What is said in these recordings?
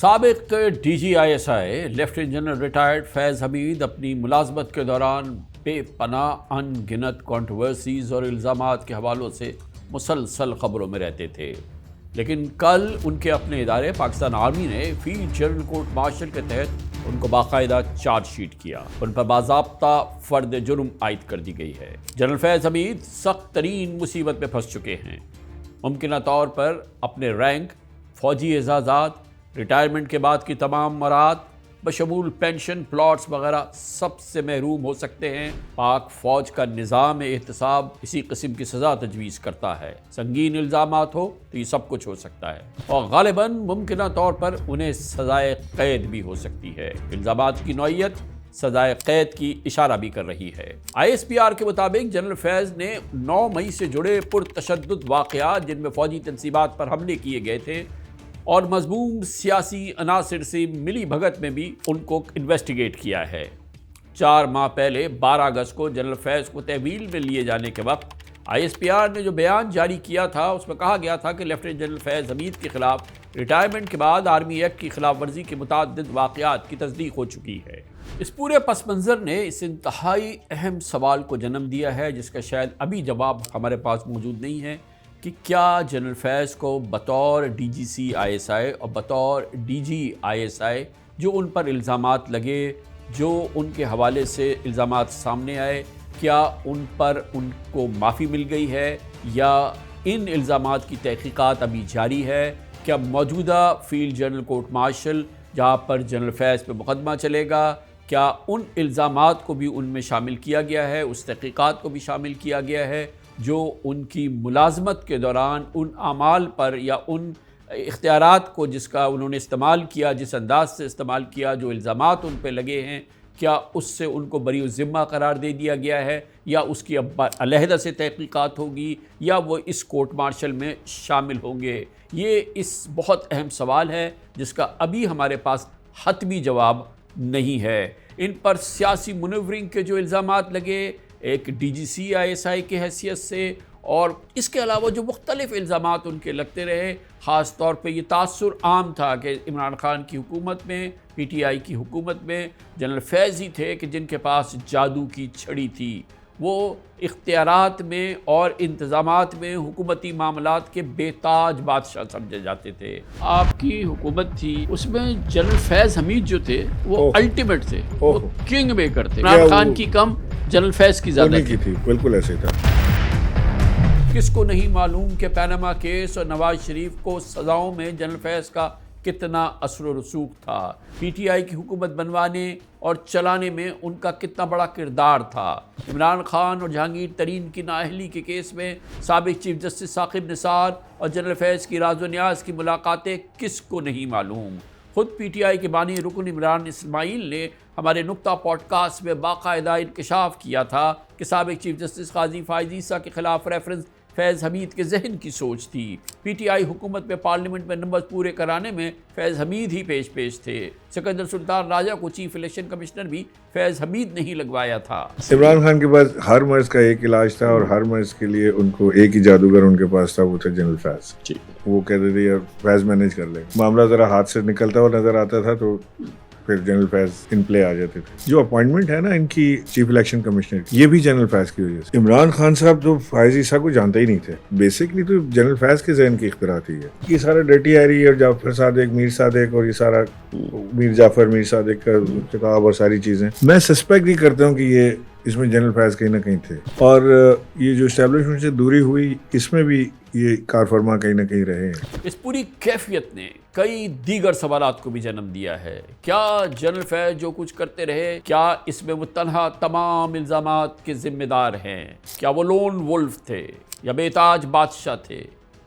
سابق D G I S I lieutenant general retired Faiz Hameed اپنی ملازمت کے دوران بے پناہ ان گنت کنٹروورسیز اور الزامات کے حوالوں سے مسلسل خبروں میں رہتے تھے، لیکن کل ان کے اپنے ادارے پاکستان آرمی نے field general court marshal K تحت ان کو باقاعدہ چارج شیٹ کیا، ان پر باضابطہ فرد جرم عائد کر دی گئی ہے۔ جنرل فیض حمید سخت ترین مصیبت میں پھنس چکے ہیں، ممکنہ طور پر اپنے رینک، فوجی اعزازات، ریٹائرمنٹ کے بعد کی تمام مراد بشمول پینشن، پلاٹس وغیرہ سب سے محروم ہو سکتے ہیں۔ پاک فوج کا نظام احتساب اسی قسم کی سزا تجویز کرتا ہے، سنگین الزامات ہو تو یہ سب کچھ ہو سکتا ہے اور غالباً ممکنہ طور پر انہیں سزائے قید بھی ہو سکتی ہے۔ الزامات کی نوعیت سزائے قید کی اشارہ بھی کر رہی ہے۔ آئی ایس پی آر کے مطابق جنرل فیض نے 9 مئی سے جڑے پرتشدد واقعات جن میں فوجی تنصیبات پر حملے کیے گئے تھے اور مذموم سیاسی عناصر سے ملی بھگت میں بھی ان کو انویسٹیگیٹ کیا ہے۔ 4 ماہ پہلے 12 اگست کو جنرل فیض کو تحویل میں لیے جانے کے وقت آئی ایس پی آر نے جو بیان جاری کیا تھا اس میں کہا گیا تھا کہ لیفٹیننٹ جنرل فیض حمید کے خلاف ریٹائرمنٹ کے بعد آرمی ایکٹ کی خلاف ورزی کے متعدد واقعات کی تصدیق ہو چکی ہے۔ اس پورے پس منظر نے اس انتہائی اہم سوال کو جنم دیا ہے جس کا شاید ابھی جواب ہمارے پاس موجود نہیں ہے کہ کیا جنرل فیض کو بطور ڈی جی سی آئی ایس آئی اور بطور ڈی جی آئی ایس آئی جو ان پر الزامات لگے، جو ان کے حوالے سے الزامات سامنے آئے، کیا ان پر ان کو معافی مل گئی ہے یا ان الزامات کی تحقیقات ابھی جاری ہے؟ کیا موجودہ فیلڈ جنرل کورٹ مارشل جہاں پر جنرل فیض پہ مقدمہ چلے گا، کیا ان الزامات کو بھی ان میں شامل کیا گیا ہے، اس تحقیقات کو بھی شامل کیا گیا ہے جو ان کی ملازمت کے دوران ان اعمال پر یا ان اختیارات کو جس کا انہوں نے استعمال کیا، جس انداز سے استعمال کیا، جو الزامات ان پہ لگے ہیں، کیا اس سے ان کو بری الذمہ قرار دے دیا گیا ہے یا اس کی علیحدہ سے تحقیقات ہوگی یا وہ اس کورٹ مارشل میں شامل ہوں گے؟ یہ اس بہت اہم سوال ہے جس کا ابھی ہمارے پاس حتمی جواب نہیں ہے۔ ان پر سیاسی منورنگ کے جو الزامات لگے ایک ڈی جی سی آئی ایس آئی کی حیثیت سے، اور اس کے علاوہ جو مختلف الزامات ان کے لگتے رہے، خاص طور پہ یہ تاثر عام تھا کہ عمران خان کی حکومت میں، پی ٹی آئی کی حکومت میں جنرل فیض ہی تھے کہ جن کے پاس جادو کی چھڑی تھی، وہ اختیارات میں اور انتظامات میں حکومتی معاملات کے بے تاج بادشاہ سمجھے جاتے تھے۔ آپ کی حکومت تھی، اس میں جنرل فیض حمید جو تھے وہ الٹیمیٹ تھے، وہ کنگ میکر تھے، عمران خان کی کم جنرل فیض کی زیادہ تھی۔ بالکل ایسے تھا۔ کس کو نہیں معلوم کہ پیناما کیس اور نواز شریف کو سزاؤں میں جنرل فیض کا کتنا اثر و رسوخ تھا، پی ٹی آئی کی حکومت بنوانے اور چلانے میں ان کا کتنا بڑا کردار تھا۔ عمران خان اور جہانگیر ترین کی نااہلی کے کیس میں سابق چیف جسٹس ثاقب نثار اور جنرل فیض کی راز و نیاز کی ملاقاتیں کس کو نہیں معلوم؟ خود پی ٹی آئی کے بانی رکن عمران اسماعیل نے ہمارے نقطہ پوڈ کاسٹ میں باقاعدہ انکشاف کیا تھا کہ سابق چیف جسٹس قاضی فائز عیسیٰ کے خلاف ریفرنس فیض حمید کے ذہن کی سوچ تھی۔ پی ٹی آئی حکومت میں پارلیمنٹ میں نمبر پورے کرانے میں فیض حمید ہی پیش تھے۔ سکندر سلطان راجہ کو چیف الیکشن کمشنر بھی فیض حمید نے ہی لگوایا تھا۔ عمران خان کے پاس ہر مرض کا ایک علاج تھا اور ہر مرض کے لیے ان کو ایک ہی جادوگر ان کے پاس تھا، وہ تھا جنرل فیض۔ وہ کہتے تھے یار فیض مینیج کر لے، معاملہ ذرا ہاتھ سے نکلتا ہوا نظر آتا تھا تو پھر جنرل فیض ان پلے آ جاتے تھے۔ جو اپوائنٹمنٹ ہے نا ان کی چیف الیکشن کمشنر کی، یہ بھی جنرل فیض کی وجہ سے۔ عمران خان صاحب تو فائز عیسیٰ کو جانتے ہی نہیں تھے، بیسکلی تو جنرل فیض کے ذہن کی اختراع تھی یہ سارا ڈرٹی ایری اور جعفر صادق، میر صادق اور یہ سارا میر جعفر میر صادق کا کتاب اور ساری چیزیں، میں سسپیکٹ ہی کرتا ہوں کہ یہ اس میں جنرل فیض کہیں نہ کہیں تھے، اور یہ جو اسٹیبلشمنٹ سے دوری ہوئی اس میں بھی یہ کار فرما کہیں نہ کہیں رہے ہیں۔ اس پوری کیفیت نے کئی دیگر سوالات کو بھی جنم دیا ہے۔ کیا جنرل فیض جو کچھ کرتے رہے، کیا اس میں وہ تنہا تمام الزامات کے ذمہ دار ہیں؟ کیا وہ لون وولف تھے یا بے تاج بادشاہ تھے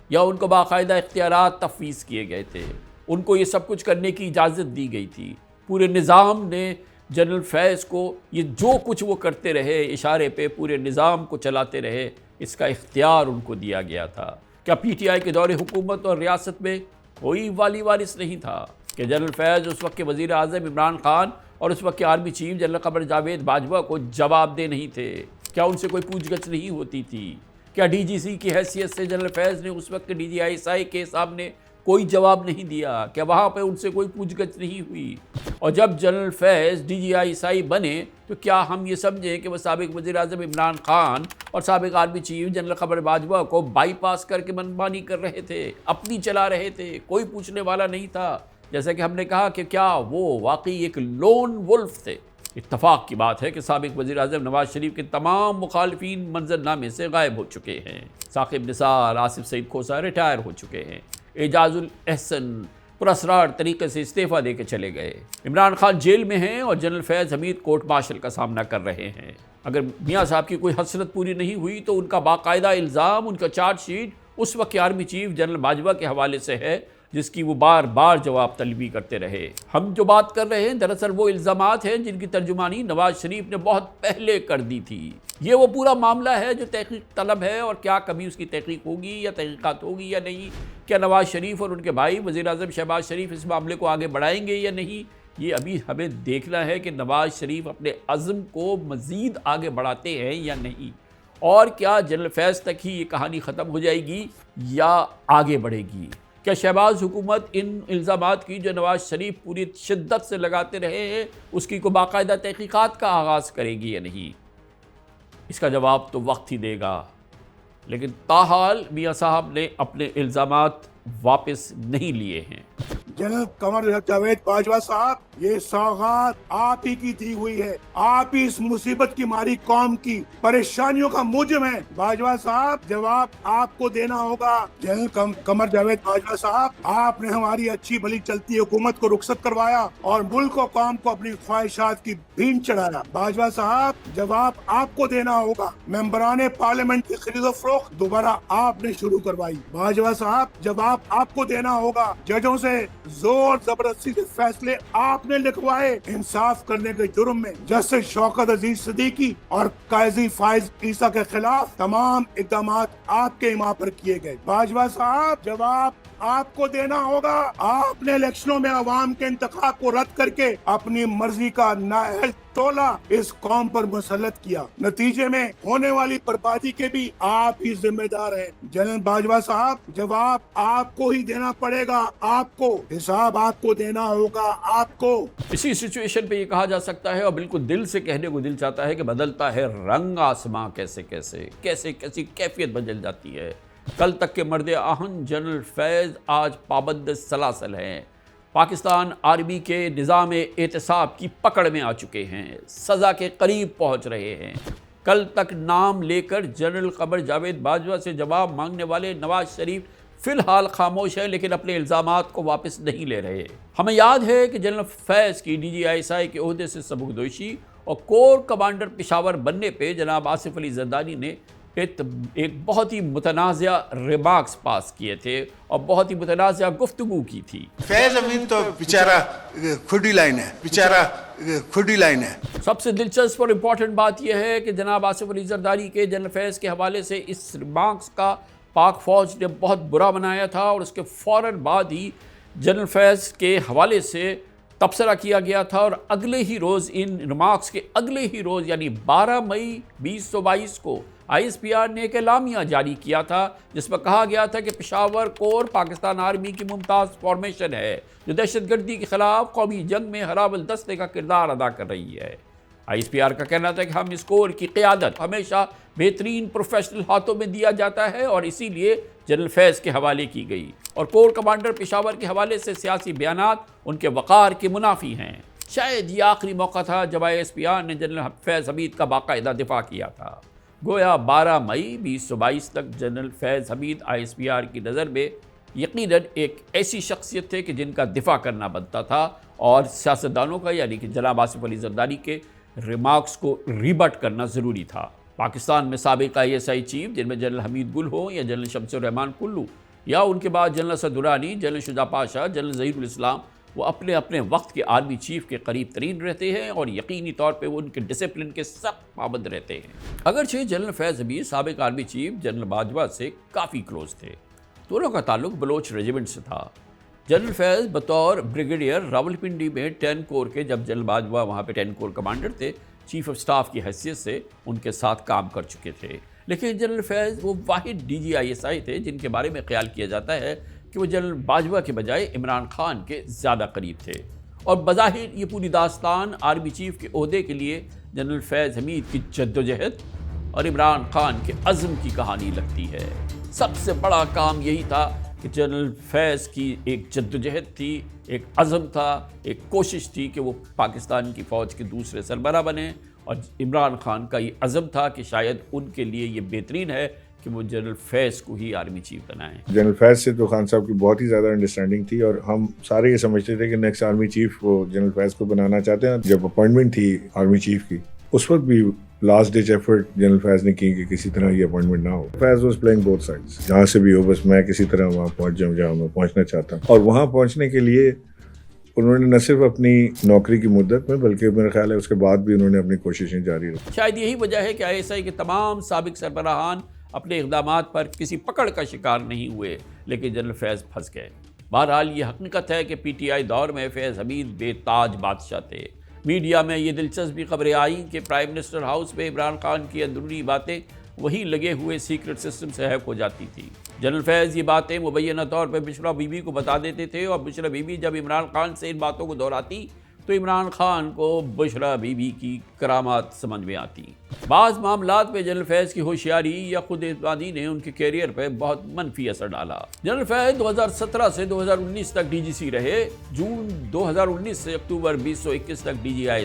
یا ان کو باقاعدہ اختیارات تفویض کیے گئے تھے، ان کو یہ سب کچھ کرنے کی اجازت دی گئی تھی؟ پورے نظام نے جنرل فیض کو یہ جو کچھ وہ کرتے رہے اشارے پہ پورے نظام کو چلاتے رہے، اس کا اختیار ان کو دیا گیا تھا۔ کیا پی ٹی آئی کے دور حکومت اور ریاست میں کوئی والی وارث نہیں تھا کہ جنرل فیض اس وقت کے وزیر اعظم عمران خان اور اس وقت کے army chief general Qamar Javed Bajwa کو جواب دہ نہیں تھے؟ کیا ان سے کوئی پوچھ گچھ نہیں ہوتی تھی؟ کیا ڈی جی سی کی حیثیت سے جنرل فیض نے اس وقت ڈی جی آئی ایس آئی کے سامنے کوئی جواب نہیں دیا، کہ وہاں پہ ان سے کوئی پوچھ گچھ نہیں ہوئی؟ اور جب جنرل فیض DGI بنے تو کیا ہم یہ سمجھیں کہ وہ سابق وزیر اعظم عمران خان اور سابق army chief general Qamar Bajwa کو بائی پاس کر کے منمانی کر رہے تھے، اپنی چلا رہے تھے، کوئی پوچھنے والا نہیں تھا؟ جیسا کہ ہم نے کہا کہ کیا وہ واقعی ایک لون ولف تھے؟ اتفاق کی بات ہے کہ سابق وزیر اعظم نواز شریف کے تمام مخالفین منظرنامے سے غائب ہو چکے ہیں۔ ثاقب نثار، آصف سعید کھوسہ ریٹائر ہو چکے ہیں، اعجاز الاحسن پراسرار طریقے سے استعفیٰ دے کے چلے گئے، عمران خان جیل میں ہیں اور جنرل فیض حمید کورٹ مارشل کا سامنا کر رہے ہیں۔ اگر میاں صاحب کی کوئی حسرت پوری نہیں ہوئی تو ان کا باقاعدہ الزام، ان کا چارج شیٹ اس وقت کے آرمی چیف جنرل باجوہ کے حوالے سے ہے، جس کی وہ بار بار جواب طلبی کرتے رہے۔ ہم جو بات کر رہے ہیں دراصل وہ الزامات ہیں جن کی ترجمانی نواز شریف نے بہت پہلے کر دی تھی۔ یہ وہ پورا معاملہ ہے جو تحقیق طلب ہے، اور کیا کبھی اس کی تحقیق ہوگی یا تحقیقات ہوگی یا نہیں؟ کیا نواز شریف اور ان کے بھائی وزیر اعظم شہباز شریف اس معاملے کو آگے بڑھائیں گے یا نہیں؟ یہ ابھی ہمیں دیکھنا ہے کہ نواز شریف اپنے عزم کو مزید آگے بڑھاتے ہیں یا نہیں، اور کیا جنرل فیض تک ہی یہ کہانی ختم ہو جائے گی یا آگے بڑھے گی؟ کیا شہباز حکومت ان الزامات کی جو نواز شریف پوری شدت سے لگاتے رہے ہیں اس کی کو باقاعدہ تحقیقات کا آغاز کرے گی یا نہیں؟ اس کا جواب تو وقت ہی دے گا، لیکن تاحال میاں صاحب نے اپنے الزامات واپس نہیں لیے ہیں۔ جنرل قمر جاوید باجوہ صاحب، یہ سوغات آپ ہی کی دی ہوئی ہے، آپ ہی اس مصیبت کی ماری قوم کی پریشانیوں کا موجب ہیں۔ باجوہ صاحب، جواب آپ کو دینا ہوگا۔ جنرل قمر جاوید باجوہ صاحب، آپ نے ہماری اچھی بھلی چلتی حکومت کو رخصت کروایا اور ملک و قوم کو اپنی خواہشات کی بھین چڑھایا۔ باجوہ صاحب، جواب آپ کو دینا ہوگا۔ ممبران پارلیمنٹ کی خرید و فروخت دوبارہ آپ نے شروع کروائی۔ باجوہ صاحب، جواب آپ کو دینا ہوگا۔ ججوں سے زور زبردستی سے فیصلے آپ نے لکھوائے انصاف کرنے کے جرم میں۔ جسٹس شوکت عزیز صدیقی اور قاضی فائز عیسیٰ کے خلاف تمام اقدامات آپ کے ایما پر کیے گئے۔ باجوہ صاحب، جواب آپ کو دینا ہوگا۔ آپ نے الیکشنوں میں عوام کے انتخاب کو رد کر کے اپنی مرضی کا نااہل ٹولہ اس قوم پر مسلط کیا، نتیجے میں ہونے والی بربادی کے بھی آپ ہی ذمہ دار ہیں۔ جنرل باجوہ صاحب، جواب آپ کو ہی دینا پڑے گا، آپ کو حساب آپ کو دینا ہوگا، آپ کو۔ اسی سچویشن پہ یہ کہا جا سکتا ہے، اور بالکل دل سے کہنے کو دل چاہتا ہے، کہ بدلتا ہے رنگ آسماں کیسے کیسی کیفیت بدل جاتی ہے۔ کل تک کے مرد آہن جنرل فیض آج پابند سلاسل ہیں، پاکستان آرمی کے نظام اعتصاب کی پکڑ میں آ چکے ہیں، سزا کے قریب پہنچ رہے ہیں۔ کل تک نام لے کر جنرل قمر جاوید باجوہ سے جواب مانگنے والے نواز شریف فی الحال خاموش ہیں، لیکن اپنے الزامات کو واپس نہیں لے رہے۔ ہمیں یاد ہے کہ جنرل فیض کی DGI کے عہدے سے سبکدوشی اور کور کمانڈر پشاور بننے پہ جناب آصف علی زرداری نے ایک بہت ہی متنازع ریمارکس پاس کیے تھے اور بہت ہی متنازع گفتگو کی تھی۔ فیض حمید تو بیچارہ کھڈی لائن ہے۔ سب سے دلچسپ اور امپورٹنٹ بات یہ ہے کہ جناب آصف علی زرداری کے جنرل فیض کے حوالے سے اس ریمارکس کا پاک فوج نے بہت برا بنایا تھا، اور اس کے فوراً بعد ہی جنرل فیض کے حوالے سے تبصرہ کیا گیا تھا، اور اگلے ہی روز ان ریمارکس کے اگلے ہی روز یعنی 12 مئی 2022 کو ISPR نے ایک اعلامیہ جاری کیا تھا، جس میں کہا گیا تھا کہ پشاور کور پاکستان آرمی کی ممتاز فارمیشن ہے جو دہشت گردی کے خلاف قومی جنگ میں ہراول دستے کا کردار ادا کر رہی ہے۔ ISPR کا کہنا تھا کہ ہم اس کور کی قیادت ہمیشہ بہترین پروفیشنل ہاتھوں میں دیا جاتا ہے، اور اسی لیے جنرل فیض کے حوالے کی گئی، اور کور کمانڈر پشاور کے حوالے سے سیاسی بیانات ان کے وقار کے منافی ہیں۔ شاید یہ آخری موقع تھا جب ISPR نے جنرل فیض حمید کا باقاعدہ دفاع کیا تھا۔ گویا 12 مئی 2022 تک جنرل فیض حمید ISPR کی نظر میں یقیناً ایک ایسی شخصیت تھے کہ جن کا دفاع کرنا بنتا تھا، اور سیاستدانوں کا یعنی کہ جناب آصف علی زرداری کے ریمارکس کو ریبٹ کرنا ضروری تھا۔ پاکستان میں سابق ISI چیف جن میں جنرل حمید گل ہوں یا جنرل شمس الرحمان کلو، یا ان کے بعد جنرل اسد درانی، جنرل شجاع پاشا، جنرل ظہیر الاسلام، وہ اپنے وقت کے آرمی چیف کے قریب ترین رہتے ہیں، اور یقینی طور پہ وہ ان کے ڈسپلن کے سخت پابند رہتے ہیں۔ اگرچہ جنرل فیض حمید سابق آرمی چیف جنرل باجوہ سے کافی کلوز تھے، دونوں کا تعلق بلوچ ریجیمنٹ سے تھا۔ جنرل فیض بطور بریگیڈیئر راولپنڈی میں 10 کور کے، جب جنرل باجوہ وہاں پہ 10 کور کمانڈر تھے، چیف آف سٹاف کی حیثیت سے ان کے ساتھ کام کر چکے تھے۔ لیکن جنرل فیض وہ واحد DGI تھے جن کے بارے میں خیال کیا جاتا ہے کہ وہ جنرل باجوہ کے بجائے عمران خان کے زیادہ قریب تھے، اور بظاہر یہ پوری داستان آرمی چیف کے عہدے کے لیے جنرل فیض حمید کی جدوجہد اور عمران خان کے عزم کی کہانی لگتی ہے۔ سب سے بڑا کام یہی تھا کہ جنرل فیض کی ایک جدوجہد تھی، ایک عزم تھا، ایک کوشش تھی کہ وہ پاکستان کی فوج کے دوسرے سربراہ بنے، اور عمران خان کا یہ عزم تھا کہ شاید ان کے لیے یہ بہترین ہے کہ وہ جنرل فیض کو ہی آرمی چیف بنائیں۔ جنرل فیض سے تو خان صاحب کی بہت ہی زیادہ انڈرسٹینڈنگ تھی، اور ہم سارے یہ سمجھتے تھے کہ نیکسٹ آرمی چیف وہ جنرل فیض کو بنانا چاہتے ہیں۔ جب اپوائنٹمنٹ تھی آرمی چیف کی، اس وقت بھی لاسٹ ڈچ ایفرٹ جنرل فیض نے کی کہ کسی طرح یہ اپوائنٹمنٹ نہ ہو۔ فیض واز پلینگ بوتھ سائڈس، جہاں سے بھی ہو بس میں کسی طرح وہاں پہنچ جاؤں جہاں میں پہنچنا چاہتا ہوں، اور وہاں پہنچنے کے لیے انہوں نے نہ صرف اپنی نوکری کی مدت میں بلکہ میرا خیال ہے اس کے بعد بھی انہوں نے اپنی کوششیں جاری رکھی۔ شاید یہی وجہ ہے کہ ISI کے تمام سابق سربراہان اپنے اقدامات پر کسی پکڑ کا شکار نہیں ہوئے، لیکن جنرل فیض پھنس گئے۔ بہرحال یہ حقیقت ہے کہ PTI دور میں فیض حمید بے تاج بادشاہ تھے۔ میڈیا میں یہ دلچسپی خبریں آئیں کہ پرائم منسٹر ہاؤس میں عمران خان کی اندرونی باتیں وہی لگے ہوئے سیکرٹ سسٹم سے ہیک ہو جاتی تھی۔ جنرل فیض یہ باتیں مبینہ طور پہ بشرا بی بی کو بتا دیتے تھے، اور بشرا بی بی جب عمران خان سے ان باتوں کو دہراتی تو عمران خان کو بشرا بی بی کی کرامات سمجھ میں آتی۔ بعض معاملات پہ جنرل فیض کی ہوشیاری یا خود اعتمادی نے ان کے کیریئر پہ بہت منفی اثر ڈالا۔ جنرل فیض 2017 سے 2019 تک DGC رہے، جون 2019 سے اکتوبر 2021 تک DGI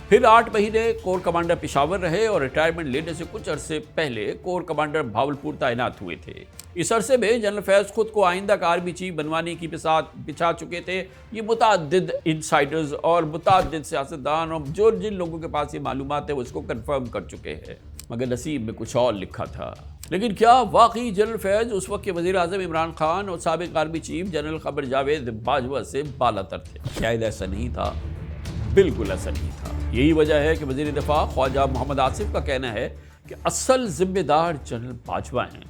پھر 8 مہینے کور کمانڈر پشاور رہے، اور ریٹائرمنٹ لینے سے کچھ عرصے پہلے کور کمانڈر بھاولپور تعینات ہوئے تھے۔ اس عرصے میں جنرل فیض خود کو آئندہ کا آرمی چیف بنوانے کی بساط بچھا چکے تھے۔ یہ متعدد انسائڈرز اور متعدد سیاستدان اور جن لوگوں کے پاس یہ معلومات ہے وہ اس کو کنفرم کر چکے ہیں، مگر نصیب میں کچھ اور لکھا تھا۔ لیکن کیا واقعی جنرل فیض اس وقت کے وزیر اعظم عمران خان اور سابق army chief general Qamar Javed Bajwa سے بالا تر تھے؟ شاید ایسا نہیں تھا، بالکل ایسا نہیں تھا۔ یہی وجہ ہے کہ وزیر دفاع خواجہ محمد آصف کا کہنا ہے کہ اصل ذمہ دار جنرل باجوہ ہیں،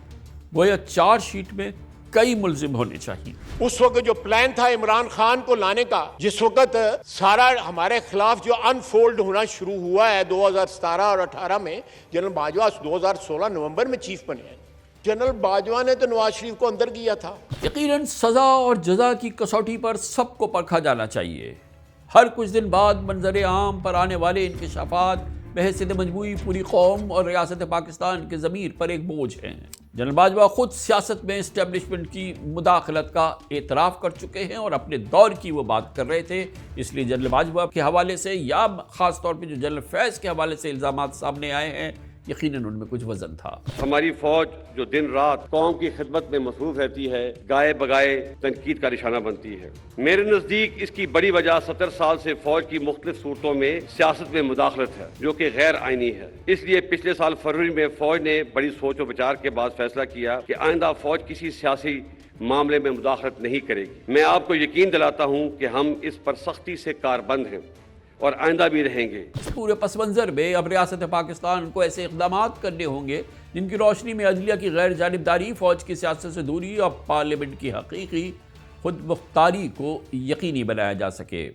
گویا چارج شیٹ میں کئی ملزم ہونے چاہیے۔ اس وقت جو پلان تھا عمران خان کو لانے کا، جس وقت سارا ہمارے خلاف جو انفولڈ ہونا شروع ہوا ہے 2017 اور 18 میں، جنرل باجوہ 2016 نومبر میں چیف بنے ہیں۔ جنرل باجوہ نے تو نواز شریف کو اندر کیا تھا۔ یقیناً سزا اور جزا کی کسوٹی پر سب کو پرکھا جانا چاہیے۔ ہر کچھ دن بعد منظر عام پر آنے والے انکشافات بحیثیت مجموعی پوری قوم اور ریاست پاکستان کے ضمیر پر ایک بوجھ ہیں۔ جنرل باجوہ خود سیاست میں اسٹیبلشمنٹ کی مداخلت کا اعتراف کر چکے ہیں اور اپنے دور کی وہ بات کر رہے تھے، اس لیے جنرل باجوہ کے حوالے سے یا خاص طور پہ جو جنرل فیض کے حوالے سے الزامات سامنے آئے ہیں، یقیناً ان میں کچھ وزن تھا۔ ہماری فوج جو دن رات قوم کی خدمت میں مصروف رہتی ہے، گائے بگائے تنقید کا نشانہ بنتی ہے۔ میرے نزدیک اس کی بڑی وجہ 70 سال سے فوج کی مختلف صورتوں میں سیاست میں مداخلت ہے، جو کہ غیر آئینی ہے۔ اس لیے پچھلے سال فروری میں فوج نے بڑی سوچ و بچار کے بعد فیصلہ کیا کہ آئندہ فوج کسی سیاسی معاملے میں مداخلت نہیں کرے گی۔ میں آپ کو یقین دلاتا ہوں کہ ہم اس پر سختی سے کاربند ہیں اور آئندہ بھی رہیں گے۔ اس پورے پس منظر میں اب ریاست پاکستان کو ایسے اقدامات کرنے ہوں گے جن کی روشنی میں عدلیہ کی غیر جانبداری، فوج کی سیاست سے دوری اور پارلیمنٹ کی حقیقی خود مختاری کو یقینی بنایا جا سکے۔